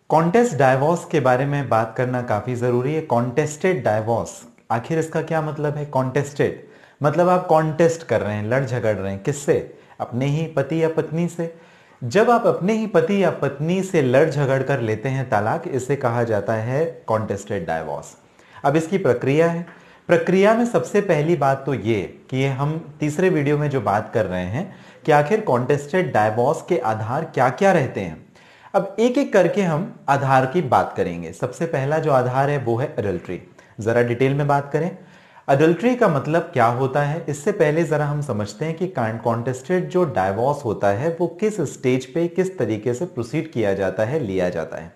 Contest divorce के बारे में बात करना काफी जरूरी है। कॉन्टेस्टेड डाइवोर्स, आखिर इसका क्या मतलब है? कॉन्टेस्टेड मतलब आप कॉन्टेस्ट कर रहे हैं, लड़ झगड़ रहे हैं। किससे? अपने ही पति या पत्नी से। जब आप अपने ही पति या पत्नी से लड़ झगड़ कर लेते हैं तलाक, इसे कहा जाता है कॉन्टेस्टेड डाइवोर्स। अब इसकी प्रक्रिया है। प्रक्रिया में सबसे पहली बात तो ये कि हम तीसरे वीडियो में जो बात कर रहे हैं कि आखिर कॉन्टेस्टेड डाइवोर्स के आधार क्या क्या रहते हैं। अब एक एक करके हम आधार की बात करेंगे। सबसे पहला जो आधार है वो है अडल्ट्री। जरा डिटेल में बात करें, अडल्ट्री का मतलब क्या होता है। इससे पहले जरा हम समझते हैं कि कॉन्टेस्टेड जो डाइवोर्स होता है वो किस स्टेज पे, किस तरीके से प्रोसीड किया जाता है, लिया जाता है।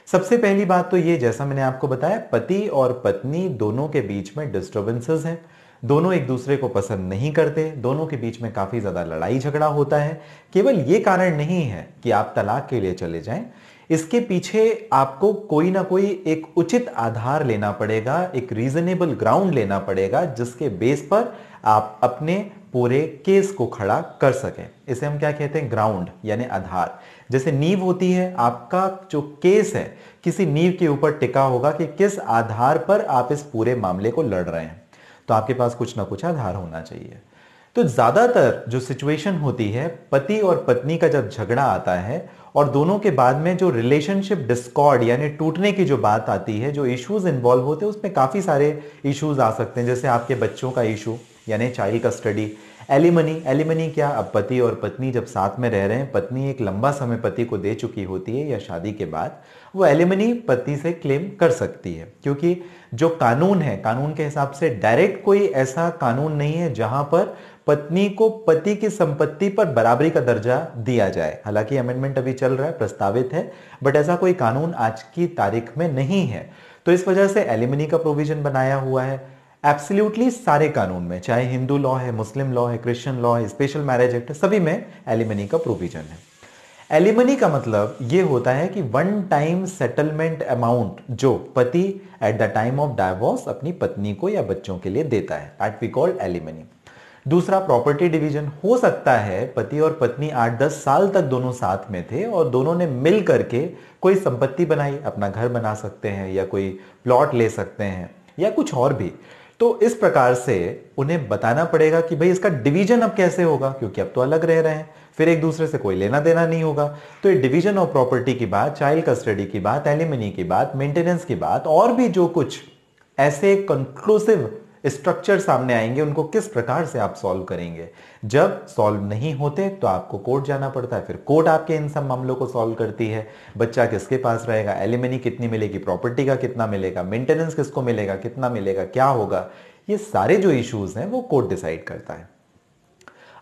सबसे पहली बात तो ये, जैसा मैंने आपको बताया, पति और पत्नी दोनों के बीच में डिस्टर्बेंसेस हैं। दोनों एक दूसरे को पसंद नहीं करते, दोनों के बीच में काफी ज्यादा लड़ाई झगड़ा होता है। केवल ये कारण नहीं है कि आप तलाक के लिए चले जाएं, इसके पीछे आपको कोई ना कोई एक उचित आधार लेना पड़ेगा, एक रीजनेबल ग्राउंड लेना पड़ेगा जिसके बेस पर आप अपने पूरे केस को खड़ा कर सकें। इसे हम क्या कहते हैं? ग्राउंड यानी आधार। जैसे नींव होती है, आपका जो केस है किसी नींव के ऊपर टिका होगा कि किस आधार पर आप इस पूरे मामले को लड़ रहे हैं, तो आपके पास कुछ ना कुछ आधार होना चाहिए। तो ज्यादातर जो सिचुएशन होती है, पति और पत्नी का जब झगड़ा आता है और दोनों के बाद में जो रिलेशनशिप डिस्कॉर्ड यानी टूटने की जो बात आती है, जो इश्यूज इन्वॉल्व होते हैं, उसमें काफी सारे इश्यूज आ सकते हैं। जैसे आपके बच्चों का इशू यानी चाइल्ड कस्टडी, एलिमनी। एलिमनी क्या? अब पति और पत्नी जब साथ में रह रहे हैं, पत्नी एक लंबा समय पति को दे चुकी होती है या शादी के बाद, वो एलिमनी पति से क्लेम कर सकती है। क्योंकि जो कानून है, कानून के हिसाब से डायरेक्ट कोई ऐसा कानून नहीं है जहां पर पत्नी को पति की संपत्ति पर बराबरी का दर्जा दिया जाए। हालांकि अमेंडमेंट अभी चल रहा है, प्रस्तावित है, बट ऐसा कोई कानून आज की तारीख में नहीं है। तो इस वजह से एलिमनी का प्रोविजन बनाया हुआ है एब्सोल्युटली सारे कानून में, चाहे हिंदू लॉ है, मुस्लिम लॉ है, क्रिश्चियन लॉ है, स्पेशल मैरिज एक्ट है, सभी में एलिमनी का प्रोविजन है। एलिमनी का मतलब यह होता है कि वन टाइम सेटलमेंट अमाउंट जो पति at the time of divorce अपनी पत्नी को या बच्चों के लिए देता है, दैट वी कॉल्ड एलिमनी। दूसरा, प्रॉपर्टी डिवीजन। हो सकता है पति और पत्नी 8-10 साल तक दोनों साथ में थे और दोनों ने मिल करके कोई संपत्ति बनाई, अपना घर बना सकते हैं या कोई प्लॉट ले सकते हैं या कुछ और भी। तो इस प्रकार से उन्हें बताना पड़ेगा कि भाई इसका डिवीजन अब कैसे होगा, क्योंकि अब तो अलग रह रहे हैं, फिर एक दूसरे से कोई लेना देना नहीं होगा। तो ये डिवीजन ऑफ प्रॉपर्टी की बात, चाइल्ड कस्टडी की बात, एलिमनी की बात, मेंटेनेंस की बात और भी जो कुछ ऐसे कंक्लूसिव स्ट्रक्चर सामने आएंगे, उनको किस प्रकार से आप सॉल्व करेंगे। जब सॉल्व नहीं होते तो आपको कोर्ट जाना पड़ता है, फिर कोर्ट आपके इन सब मामलों को सॉल्व करती है। बच्चा किसके पास रहेगा, एलिमनी कितनी मिलेगी, प्रॉपर्टी का कितना मिलेगा, मेंटेनेंस किसको मिलेगा, कितना मिलेगा, क्या होगा, ये सारे जो इश्यूज हैं वो कोर्ट डिसाइड करता है।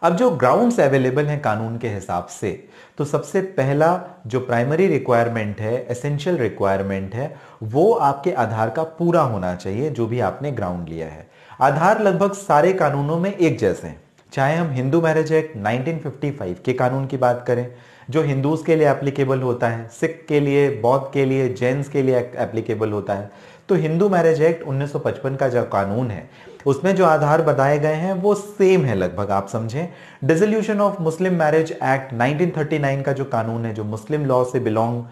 अब जो ग्राउंड्स अवेलेबल हैं कानून के हिसाब से, तो सबसे पहला जो प्राइमरी रिक्वायरमेंट है, एसेंशियल रिक्वायरमेंट है, वो आपके आधार का पूरा होना चाहिए, जो भी आपने ग्राउंड लिया है। आधार लगभग सारे कानूनों में एक जैसे हैं, चाहे हम हिंदू मैरिज एक्ट 1955 के कानून की बात करें जो हिंदूज के लिए एप्लीकेबल होता है, सिख के लिए, बौद्ध के लिए, जैन्स के लिए एप्लीकेबल होता है। तो हिंदू मैरिज एक्ट 1955 का जो कानून है उसमें जो आधार बताए गए हैं वो सेम है लगभग, आप समझें। Dissolution of Muslim marriage act 1939 का जो कानून है, जो मुस्लिम लॉ से बिलोंग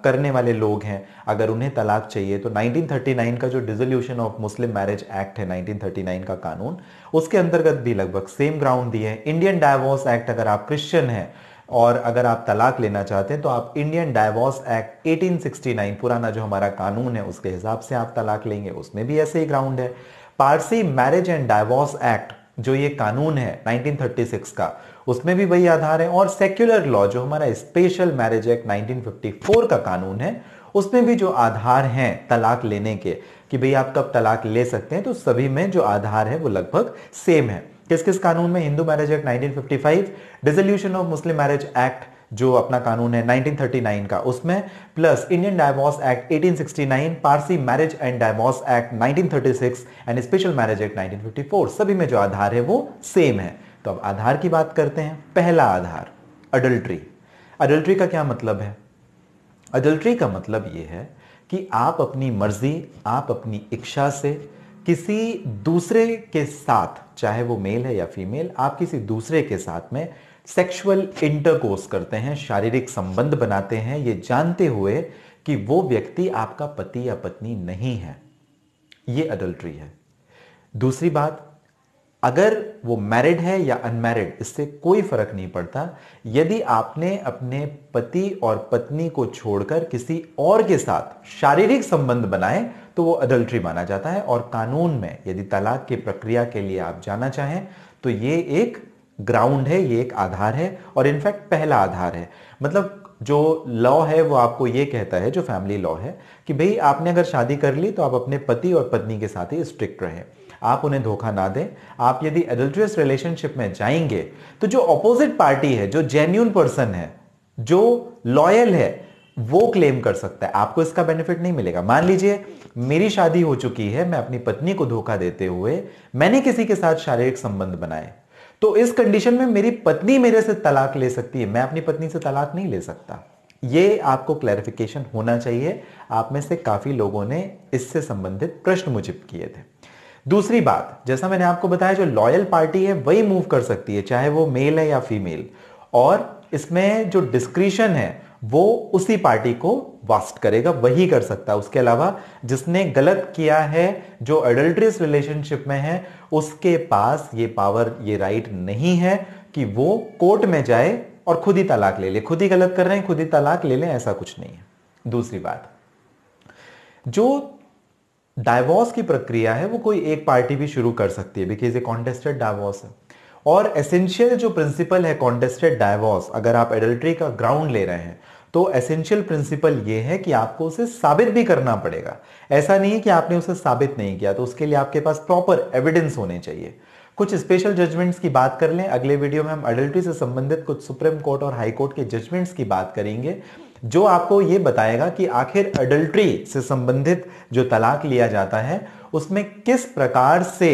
करने वाले लोग हैं, अगर उन्हें तलाक चाहिए तो 1939 का जो dissolution of Muslim marriage act है 1939 का कानून, उसके अंतर्गत भी लगभग सेम ग्राउंड दिए हैं। इंडियन डाइवोर्स एक्ट, अगर आप क्रिश्चियन हैं और अगर आप तलाक लेना चाहते हैं तो आप इंडियन डाइवोर्स एक्ट 1869 पुराना जो हमारा कानून है उसके हिसाब से आप तलाक लेंगे, उसमें भी ऐसे ही ग्राउंड है। Parsi marriage and divorce act जो ये कानून है 1936 का, उसमें भी वही आधार है। और सेक्युलर लॉ जो हमारा स्पेशल मैरिज एक्ट 1954 का कानून है, उसमें भी जो आधार हैं तलाक लेने के कि भाई आप कब तलाक ले सकते हैं, तो सभी में जो आधार है वो लगभग सेम है। किस किस कानून में? Hindu marriage act 1955, dissolution of Muslim marriage act जो अपना कानून है 1939 का, उसमें plus Indian divorce act 1869, Parsi marriage and divorce act 1936 and special marriage act 1954, सभी में जो आधार है वो सेम है। तो अब आधार की बात करते हैं। पहला आधार, अडल्ट्री। अडल्ट्री का क्या मतलब है? अडल्ट्री का मतलब यह है कि आप अपनी मर्जी, आप अपनी इच्छा से किसी दूसरे के साथ, चाहे वो मेल है या फीमेल, आप किसी दूसरे के साथ में सेक्सुअल इंटरकोर्स करते हैं, शारीरिक संबंध बनाते हैं, ये जानते हुए कि वो व्यक्ति आपका पति या पत्नी नहीं है, ये अडल्ट्री है। दूसरी बात, अगर वो मैरिड है या अनमैरिड इससे कोई फर्क नहीं पड़ता, यदि आपने अपने पति और पत्नी को छोड़कर किसी और के साथ शारीरिक संबंध बनाए तो वो अडल्ट्री माना जाता है। और कानून में यदि तलाक की प्रक्रिया के लिए आप जाना चाहें तो ये एक ग्राउंड है, ये एक आधार है, और इनफैक्ट पहला आधार है। मतलब जो लॉ है वो आपको ये कहता है, जो फैमिली लॉ है, कि भाई आपने अगर शादी कर ली तो आप अपने पति और पत्नी के साथ ही स्ट्रिक्ट रहें, आप उन्हें धोखा ना दें। आप यदि एडल्ट्रियस रिलेशनशिप में जाएंगे तो जो ऑपोजिट पार्टी है, जो जेन्युइन पर्सन है, जो लॉयल है, वो क्लेम कर सकता है, आपको इसका बेनिफिट नहीं मिलेगा। मान लीजिए मेरी शादी हो चुकी है, मैं अपनी पत्नी को धोखा देते हुए मैंने किसी के साथ शारीरिक संबंध बनाए, तो इस कंडीशन में मेरी पत्नी मेरे से तलाक ले सकती है, मैं अपनी पत्नी से तलाक नहीं ले सकता। ये आपको क्लैरिफिकेशन होना चाहिए। आप में से काफी लोगों ने इससे संबंधित प्रश्न मुझे किए थे। दूसरी बात, जैसा मैंने आपको बताया, जो लॉयल पार्टी है वही मूव कर सकती है, चाहे वो मेल है या फीमेल, और इसमें जो डिस्क्रिशन है वो उसी पार्टी को वास्ट करेगा, वही कर सकता है। उसके अलावा जिसने गलत किया है, जो एडल्ट्रियस रिलेशनशिप में है, उसके पास ये पावर, ये राइट नहीं है कि वो कोर्ट में जाए और खुद ही तलाक ले ले। खुद ही गलत कर रहे हैं, खुद ही तलाक ले लें, ऐसा कुछ नहीं है। दूसरी बात, जो डाइवोर्स की प्रक्रिया है वो कोई एक पार्टी भी शुरू कर सकती है, बिकॉज ये कॉन्टेस्टेड डाइवोर्स है। और एसेंशियल जो प्रिंसिपल है कॉन्टेस्टेड डाइवोर्स, अगर आप एडल्ट्री का ग्राउंड ले रहे हैं तो एसेंशियल प्रिंसिपल ये है कि आपको उसे साबित भी करना पड़ेगा। ऐसा नहीं है कि आपने उसे साबित नहीं किया, तो उसके लिए आपके पास प्रॉपर एविडेंस होने चाहिए। कुछ स्पेशल जजमेंट्स की बात कर लें, अगले वीडियो में हम अडल्ट्री से संबंधित कुछ सुप्रीम कोर्ट और हाई कोर्ट के जजमेंट्स की बात करेंगे, जो आपको यह बताएगा कि आखिर अडल्ट्री से संबंधित जो तलाक लिया जाता है उसमें किस प्रकार से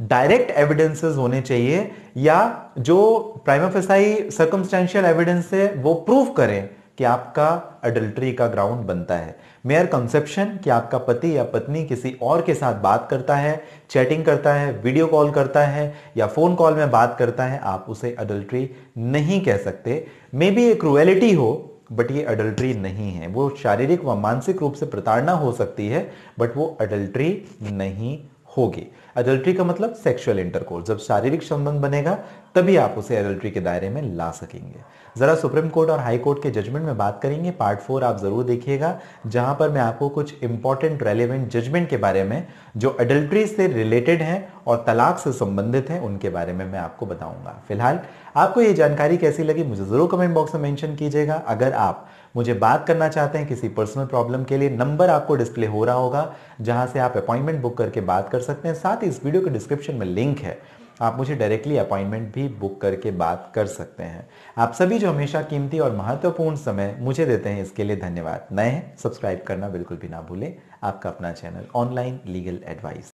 डायरेक्ट एविडेंसेस होने चाहिए, या जो प्राइमा फेसाई सर्कमस्टेंशियल एविडेंस है वो प्रूव करें कि आपका अडल्ट्री का ग्राउंड बनता है। मेयर कंसेप्शन कि आपका पति या पत्नी किसी और के साथ बात करता है, चैटिंग करता है, वीडियो कॉल करता है या फोन कॉल में बात करता है, आप उसे अडल्ट्री नहीं कह सकते। मे बी एक क्रूएलिटी हो, बट ये अडल्ट्री नहीं है। वो शारीरिक व मानसिक रूप से प्रताड़ना हो सकती है, बट वो अडल्ट्री नहीं होगी। अडल्ट्री का मतलब सेक्सुअल इंटरकोर्स, जब शारीरिक संबंध बनेगा तभी आप उसे अडल्ट्री के दायरे में ला सकेंगे। जरा सुप्रीम कोर्ट और हाई कोर्ट के जजमेंट में बात करेंगे, पार्ट 4 आप जरूर देखिएगा, जहां पर मैं आपको कुछ इंपॉर्टेंट रेलेवेंट जजमेंट के बारे में जो अडल्ट्री से रिलेटेड हैं और तलाक से संबंधित हैं उनके बारे में मैं आपको बताऊंगा। फिलहाल आपको ये जानकारी कैसी लगी मुझे जरूर कमेंट बॉक्स में मेंशन कीजिएगा। अगर आप मुझे बात करना चाहते हैं किसी पर्सनल प्रॉब्लम के लिए, नंबर आपको डिस्प्ले हो रहा होगा जहां से आप अपॉइंटमेंट बुक करके बात कर सकते हैं। साथ ही इस वीडियो के डिस्क्रिप्शन में लिंक है, आप मुझे डायरेक्टली अपॉइंटमेंट भी बुक करके बात कर सकते हैं। आप सभी जो हमेशा कीमती और महत्वपूर्ण समय मुझे देते हैं इसके लिए धन्यवाद। नए हैं, सब्सक्राइब करना बिल्कुल भी ना भूलें। आपका अपना चैनल ऑनलाइन लीगल एडवाइस।